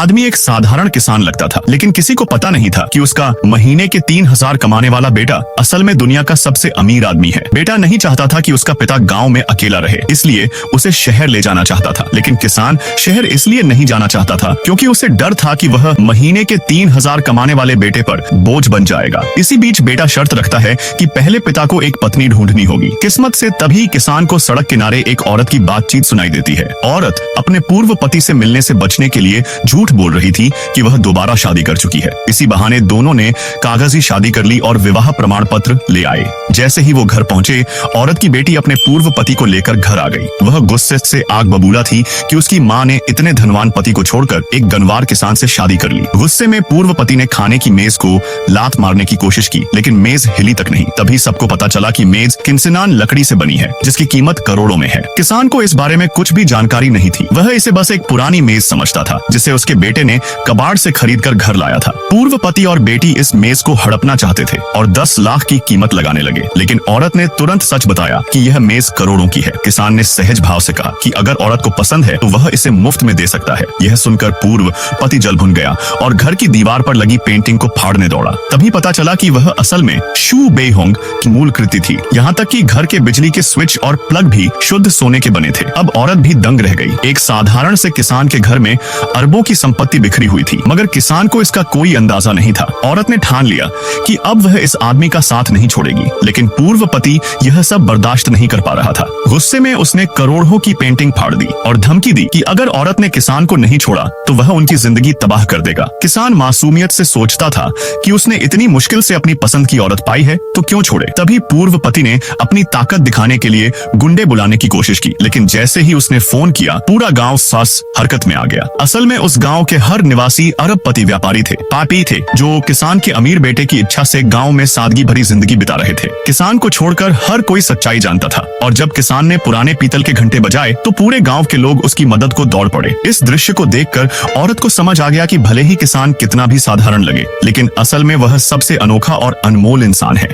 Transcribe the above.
आदमी एक साधारण किसान लगता था, लेकिन किसी को पता नहीं था कि उसका महीने के 3,000 कमाने वाला बेटा असल में दुनिया का सबसे अमीर आदमी है। बेटा नहीं चाहता था कि उसका पिता गांव में अकेला रहे, इसलिए उसे शहर ले जाना चाहता था। लेकिन किसान शहर इसलिए नहीं जाना चाहता था क्योंकि उसे डर था कि वह महीने के 3,000 कमाने वाले बेटे पर बोझ बन जाएगा। इसी बीच बेटा शर्त रखता है कि पहले पिता को एक पत्नी ढूंढनी होगी। किस्मत से तभी किसान को सड़क किनारे एक औरत की बातचीत सुनाई देती है। औरत अपने पूर्व पति से मिलने से बचने के लिए झूठ बोल रही थी कि वह दोबारा शादी कर चुकी है। इसी बहाने दोनों ने कागजी शादी कर ली और विवाह प्रमाण पत्र ले आए। जैसे ही वो घर पहुंचे, औरत की बेटी अपने पूर्व पति को लेकर घर आ गई। वह गुस्से से आग बबूला थी कि उसकी माँ ने इतने धनवान पति को छोड़कर एक गनवार किसान से शादी कर ली। गुस्से में पूर्व पति ने खाने की मेज को लात मारने की कोशिश की, लेकिन मेज हिली तक नहीं। तभी सबको पता चला कि मेज किंसिनान लकड़ी से बनी है, जिसकी कीमत करोड़ों में है। किसान को इस बारे में कुछ भी जानकारी नहीं थी। वह इसे बस एक पुरानी मेज समझता था, जिसे उसके बेटे ने कबाड़ से खरीदकर घर लाया था। पूर्व पति और बेटी इस मेज को हड़पना चाहते थे और 10 लाख की कीमत लगाने लगे, लेकिन औरत ने तुरंत सच बताया कि यह मेज करोड़ों की है। किसान ने सहज भाव से कहा कि अगर औरत को पसंद है तो वह इसे मुफ्त में दे सकता है। यह सुनकर पूर्व पति जल भुन गया और घर की दीवार पर लगी पेंटिंग को फाड़ने दौड़ा। तभी पता चला कि वह असल में शू बेहोंग की मूल कृति थी। यहाँ तक कि घर के बिजली के स्विच और प्लग भी शुद्ध सोने के बने थे। अब औरत भी दंग रह गई। एक साधारण से किसान के घर में अरबों की संपत्ति बिखरी हुई थी, मगर किसान को इसका कोई अंदाजा नहीं था। औरत ने ठान लिया कि अब वह इस आदमी का साथ नहीं छोड़ेगी, लेकिन पूर्व पति यह सब बर्दाश्त नहीं कर पा रहा था। गुस्से में उसने करोड़ों की पेंटिंग फाड़ दी और धमकी दी कि अगर औरत ने किसान को नहीं छोड़ा तो वह उनकी जिंदगी तबाह कर देगा। किसान मासूमियत से सोचता था कि उसने इतनी मुश्किल से अपनी पसंद की औरत पाई है तो क्यों छोड़े। तभी पूर्व पति ने अपनी ताकत दिखाने के लिए गुंडे बुलाने की कोशिश की, लेकिन जैसे ही उसने फोन किया, पूरा गांव सास हरकत में आ गया। असल में उस गांव के हर निवासी अरबपति व्यापारी थे, पापी थे, जो किसान के अमीर बेटे की इच्छा से गांव में सादगी भरी जिंदगी बिता रहे थे। किसान को छोड़कर हर कोई सच्चाई जानता था, और जब किसान ने पुराने पीतल के घंटे बजाए तो पूरे गांव के लोग उसकी मदद को दौड़ पड़े। इस दृश्य को देखकर औरत को समझ आ गया कि भले ही किसान कितना भी साधारण लगे, लेकिन असल में वह सबसे अनोखा और अनमोल इंसान है।